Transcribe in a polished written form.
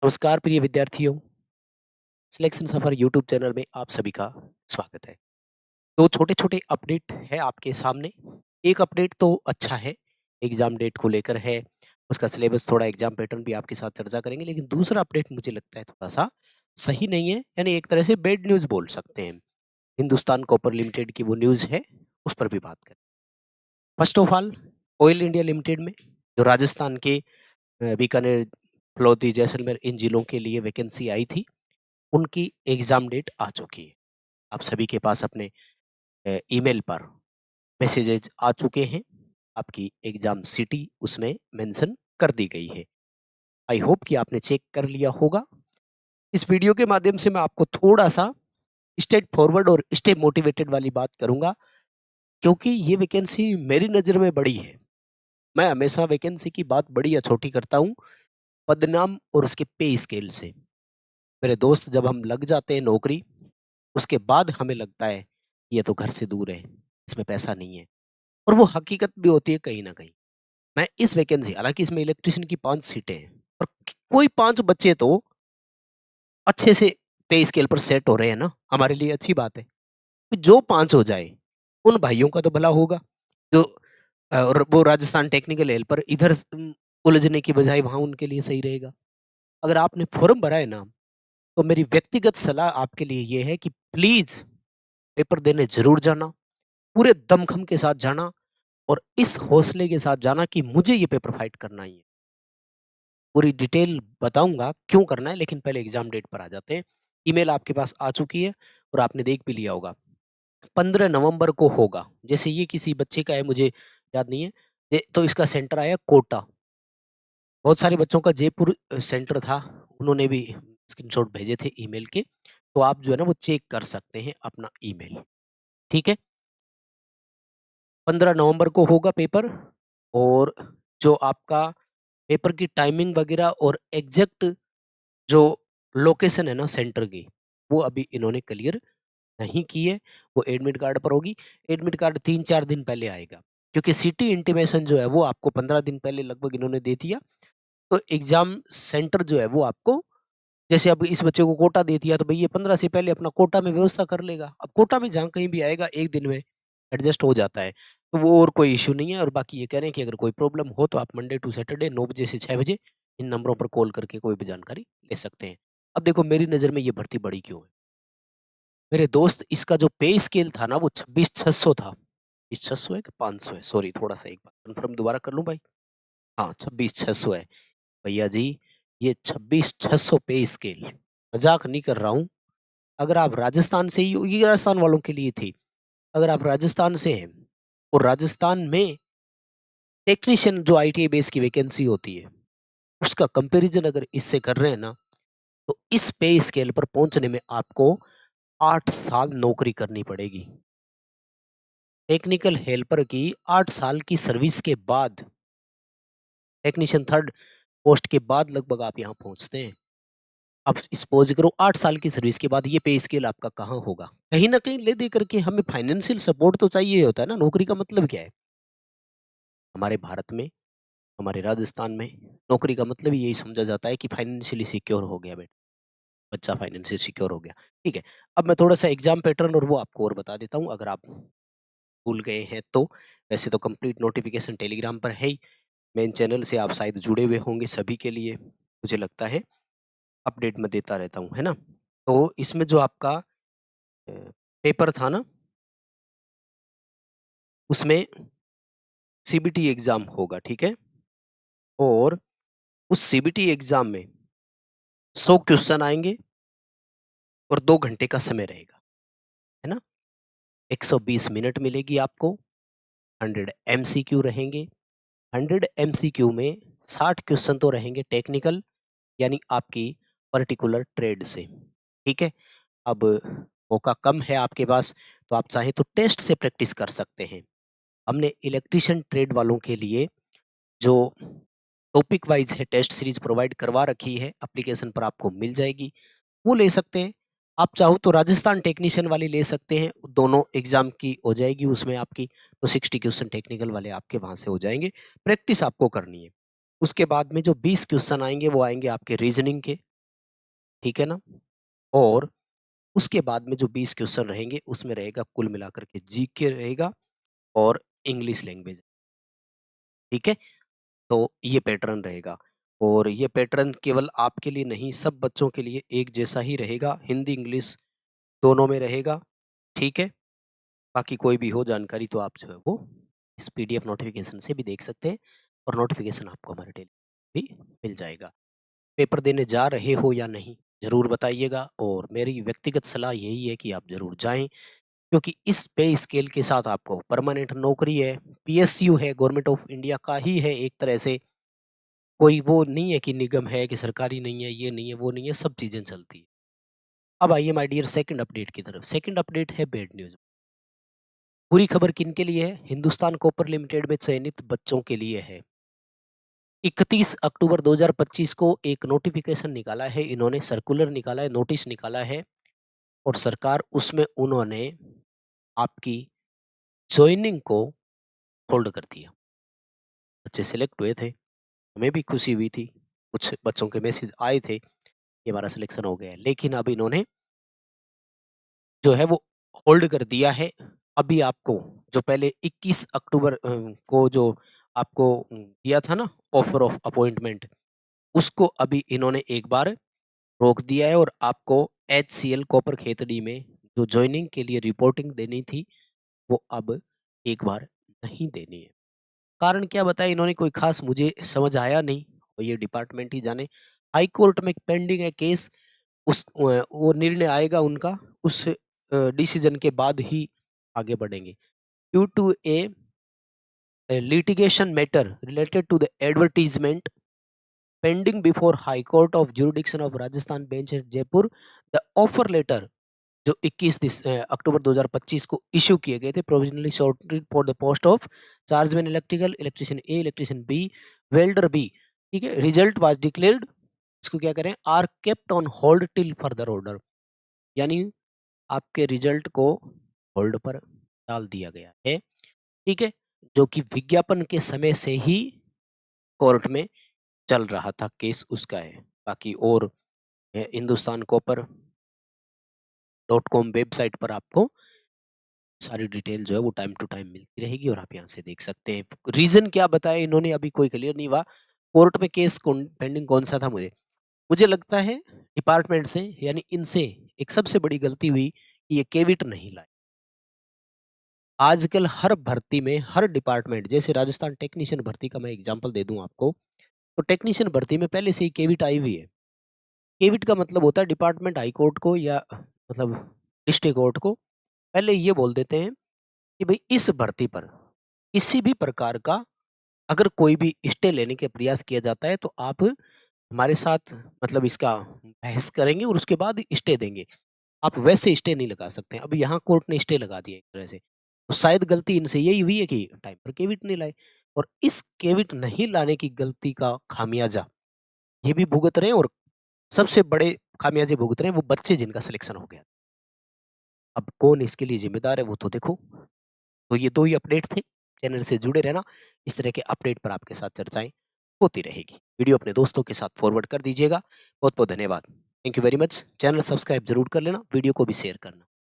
नमस्कार प्रिय विद्यार्थियों। सिलेक्शन सफर यूट्यूब चैनल में आप सभी का स्वागत है। तो छोटे-छोटे अपडेट है आपके सामने। एक अपडेट तो अच्छा है, एग्ज़ाम डेट को लेकर है, उसका सिलेबस थोड़ा एग्ज़ाम पैटर्न भी आपके साथ चर्चा करेंगे। लेकिन दूसरा अपडेट मुझे लगता है थोड़ा-सा सही नहीं है, यानी एक तरह से बैड न्यूज़ बोल सकते हैं। हिंदुस्तान कॉपर लिमिटेड की वो न्यूज़ है, उस पर भी बात करें। First of all, oil India limited में जो राजस्थान के बीकानेर, फिलौती, जैसलमेर इन जिलों के लिए वैकेंसी आई थी, उनकी एग्ज़ाम डेट आ चुकी है। आप सभी के पास अपने ईमेल पर मैसेजेज आ चुके हैं। आपकी एग्ज़ाम सिटी उसमें मेंशन कर दी गई है। आई होप कि आपने चेक कर लिया होगा। इस वीडियो के माध्यम से मैं आपको थोड़ा-सा स्ट्रेट फॉरवर्ड और स्टे मोटिवेटेड वाली बात करूँगा, क्योंकि ये वैकेंसी मेरी नज़र में बड़ी है। मैं हमेशा वैकेंसी की बात बड़ी या छोटी करता हूँ, पदनाम और उसके पे स्केल से। मेरे दोस्त, जब हम लग जाते हैं नौकरी, उसके बाद हमें लगता है ये तो घर से दूर है, इसमें पैसा नहीं है, और वो हकीकत भी होती है कहीं न कहीं। मैं इस वैकेंसी, हालाँकि इसमें इलेक्ट्रीशियन की 5 सीटें हैं, और कोई 5 बच्चे तो अच्छे से पे स्केल पर सेट हो रहे हैं ना, हमारे लिए अच्छी बात है। जो 5 हो जाए, उन भाइयों का तो भला होगा, जो और वो राजस्थान टेक्निकल हेल्पर इधर उलझने की बजाय वहाँ उनके लिए सही रहेगा। अगर आपने फॉर्म भरा है ना, तो मेरी व्यक्तिगत सलाह आपके लिए ये है कि प्लीज़ पेपर देने ज़रूर जाना, पूरे दमखम के साथ जाना, और इस हौसले के साथ जाना कि मुझे ये पेपर फाइट करना ही है। पूरी डिटेल बताऊँगा क्यों करना है, लेकिन पहले एग्ज़ाम डेट पर आ जाते हैं। ईमेल आपके पास आ चुकी है और आपने देख भी लिया होगा। 15 नवंबर को होगा। जैसे ये किसी बच्चे का है, मुझे याद नहीं है। तो इसका सेंटर आया कोटा। बहुत सारे बच्चों का जयपुर सेंटर था। उन्होंने भी स्क्रीनशॉट भेजे थे ईमेल के। तो आप जो है ना वो चेक कर सकते हैं अपना ईमेल। ठीक है? 15 नवंबर को होगा पेपर, और जो आपका पेपर की टाइमिंग वगैरह और एग्ज़ैक्ट जो लोकेशन है ना सेंटर की, वो अभी इन्होंने क्लियर नहीं की है। वो एडमिट कार्ड पर होगी। एडमिट कार्ड 3-4 दिन पहले आएगा, क्योंकि सिटी इंटीमेशन जो है वो आपको 15 दिन पहले लगभग इन्होंने दे दिया। तो एग्ज़ाम सेंटर जो है वो आपको, जैसे अब इस बच्चे को कोटा दे दिया, तो भई ये 15 से पहले अपना कोटा में व्यवस्था कर लेगा। अब कोटा में जहाँ कहीं भी आएगा, 1 दिन में एडजस्ट हो जाता है। तो वो और कोई इश्यू नहीं है, और बाकी ये कह रहे हैं कि अगर कोई प्रॉब्लम हो तो आप मंडे टू सैटरडे 9 बजे से 6 बजे इन नंबरों पर कॉल करके कोई भी जानकारी ले सकते हैं। अब देखो, मेरी नज़र में ये भर्ती बड़ी क्यों है? मेरे दोस्त, इसका जो पे स्केल था ना वो 26,600 था। 26,600 है कि 500 है? सॉरी, थोड़ा-सा एक बार कन्फर्म दोबारा कर लूँ भाई? हाँ, 26,600 है। भैया जी, ये 26,600 पे स्केल, मज़ाक नहीं कर रहा हूँ। अगर आप राजस्थान से ही हो, ये राजस्थान वालों के लिए थी। अगर आप राजस्थान से हैं और राजस्थान में टेक्नीशियन जो आईटीआई बेस की वैकेंसी होती है, उसका कंपैरिज़न अगर इससे कर रहे हैं ना, तो इस पे स्केल पर पहुँचने में आपको 8 साल नौकरी करनी पड़ेगी। टेक्निकल हेल्पर की 8 साल की सर्विस के बाद, टेक्नीशियन 3rd पोस्ट के बाद लगभग आप यहाँ पहुँचते हैं। अब सपोज़ करो 8 साल की सर्विस के बाद ये पे स्केल आपका कहाँ होगा? कहीं न कहीं ले दे करके हमें फाइनेंशियल सपोर्ट तो चाहिए होता है ना, नौकरी का मतलब क्या है? हमारे भारत में, हमारे राजस्थान में नौकरी का मतलब ही यही समझा जाता है कि फाइनेंशियली सिक्योर हो गया बच्चा फाइनेंशियली सिक्योर हो गया। ठीक है, अब मैं थोड़ा-सा एग्ज़ाम पैटर्न और वो आपको और बता देता हूँ, अगर आप भूल गए हैं तो। वैसे तो कंप्लीट नोटिफ़िकेशन टेलीग्राम पर है ही, मेन चैनल से आप शायद जुड़े हुए होंगे सभी के लिए, मुझे लगता है, अपडेट मैं देता रहता हूँ, है ना? तो इसमें जो आपका अ, पेपर था ना, उसमें सीबीटी एग्ज़ाम होगा, ठीक है? और उस सीबीटी एग्ज़ाम में 100 क्वेश्चन आएँगे और 2 घंटे का समय रहेगा, है ना? 120 मिनट मिलेगी आपको, 100 एमसीक्यू रहेंगे। 100 एमसीक्यू में 60 क्वेश्चन तो रहेंगे टेक्निकल, यानी आपकी पर्टिकुलर ट्रेड से, ठीक है? अब मौका कम है आपके पास, तो आप चाहें तो टेस्ट से प्रैक्टिस कर सकते हैं। हमने इलेक्ट्रीशियन ट्रेड वालों के लिए जो टॉपिक वाइज़ है टेस्ट सीरीज़ प्रोवाइड करवा रखी है, एप्लीकेशन पर आपको मिल जाएगी, वो ले सकते हैं। आप चाहो तो राजस्थान टेक्नीशियन वाली ले सकते हैं, दोनों एग्ज़ाम की हो जाएगी उसमें आपकी, तो 60 क्वेश्चन टेक्निकल वाले आपके वहाँ से हो जाएँगे, प्रैक्टिस आपको करनी है। उसके बाद में जो 20 क्वेश्चन आएँगे, वो आएँगे आपके रीज़निंग के, ठीक है ना? और उसके बाद में जो 20 क्वेश्चन रहेंगे उसमें रहेगा कुल मिलाकर के जीके रहेगा और इंग्लिश लैंग्वेज, ठीक है? तो ये पैटर्न रहेगा और ये पैटर्न केवल आपके लिए नहीं, सब बच्चों के लिए एक जैसा ही रहेगा, हिंदी, इंग्लिश दोनों में रहेगा, ठीक है? बाकी कोई भी हो जानकारी तो आप जो है वो इस पीडीएफ नोटिफिकेशन से भी देख सकते हैं और नोटिफिकेशन आपको हमारे टेलीग्राम भी मिल जाएगा। पेपर देने जा रहे हो या नहीं, ज़रूर बताइएगा और मेरी व्यक्तिगत सलाह यही है कि आप ज़रूर जाएँ, क्योंकि इस पे स्केल के साथ आपको परमानेंट नौकरी है, पीएसयू है, गवर्नमेंट ऑफ इंडिया का ही है एक तरह से, कोई वो नहीं है कि निगम है, कि सरकारी नहीं है, ये नहीं है, वो नहीं है, सब चीज़ें चलती हैं। अब आइए माय डियर सेकंड अपडेट की तरफ। सेकंड अपडेट है बैड न्यूज़। बुरी खबर किनके लिए है? हिंदुस्तान कॉपर लिमिटेड में चयनित बच्चों के लिए है। 31 अक्टूबर 2025 को एक नोटिफिकेशन निकाला है इन्होंने, सर्कुलर निकाला है, नोटिस निकाला है और सरकार उसमें उन्होंने आपकी जॉइनिंग को होल्ड कर दिया। बच्चे सिलेक्ट हुए थे, हमें भी खुशी हुई थी, कुछ बच्चों के मैसेज आए थे कि हमारा सिलेक्शन हो गया है, लेकिन अब इन्होंने जो है वो होल्ड कर दिया है। अभी आपको जो पहले 21 अक्टूबर को जो आपको दिया था ना ऑफर ऑफ अपॉइंटमेंट, उसको अभी इन्होंने एक बार रोक दिया है और आपको एचसीएल कॉपर खेतड़ी में जो जॉइनिंग के लिए रिपोर्टिंग देनी थी, वो अब एक बार नहीं देनी है। कारण क्या बताया इन्होंने, कोई खास मुझे समझ आया नहीं और ये डिपार्टमेंट ही जाने। हाई कोर्ट में पेंडिंग है केस, वो निर्णय आएगा उनका, उस डिसीजन के बाद ही आगे बढ़ेंगे। Due to a litigation matter related to the advertisement pending before High Court of Jurisdiction of Rajasthan Bench at Jaipur, the offer letter जो 21 अक्टूबर 2025 को इशू किए गए थे, provisionally shorted for the post of chargeman electrical, electrician A, electrician B, welder B, ठीक है, result was declared, इसको क्या करें, are kept on hold till further order, यानी आपके रिजल्ट को होल्ड पर डाल दिया गया है, ठीक है, जो कि विज्ञापन के समय से ही कोर्ट में चल रहा था, केस उसका है। बाकी और हिंदुस्तान कॉपर .com वेबसाइट पर आपको सारी डिटेल जो है वो टाइम टू टाइम मिलती रहेगी और आप यहाँ से देख सकते हैं। रीजन क्या बताया इन्होंने अभी कोई क्लियर नहीं हुआ। कोर्ट में केस पेंडिंग कौन सा था, मुझे लगता है डिपार्टमेंट से, यानी इनसे एक सबसे बड़ी गलती हुई कि ये केविट नहीं लाए। आजकल हर भर्ती में हर डिपार्टमेंट, जैसे राजस्थान टेक्नीशियन भर्ती का मैं एग्जांपल दे दूं आपको, तो टेक्नीशियन भर्ती में पहले से ही केविट आई हुई है। केविट का मतलब होता है डिपार्टमेंट हाई कोर्ट को या मतलब डिस्ट्रिक्ट कोर्ट को पहले ये बोल देते हैं कि भाई इस भर्ती पर किसी भी प्रकार का अगर कोई भी स्टे लेने के प्रयास किया जाता है तो आप हमारे साथ मतलब इसका बहस करेंगे और उसके बाद स्टे देंगे। आप वैसे स्टे नहीं लगा सकते। अब यहाँ कोर्ट ने स्टे लगा दिया एक तरह से, तो शायद गलती इनसे यही हुई है कि टाइम पर केविट नहीं लाए और इस केविट नहीं लाने की गलती का खामियाजा ये भी भुगत रहे हैं और सबसे बड़े खामियाजे भुगत रहे हैं वो बच्चे जिनका सिलेक्शन हो गया। अब कौन इसके लिए जिम्मेदार है वो तो देखो। तो ये 2 ही अपडेट थे। चैनल से जुड़े रहना, इस तरह के अपडेट पर आपके साथ चर्चाएँ होती रहेगी। वीडियो अपने दोस्तों के साथ फॉरवर्ड कर दीजिएगा। बहुत-बहुत धन्यवाद। Thank you very much. Channel subscribe ज़रूर कर लेना, वीडियो को भी शेयर करना।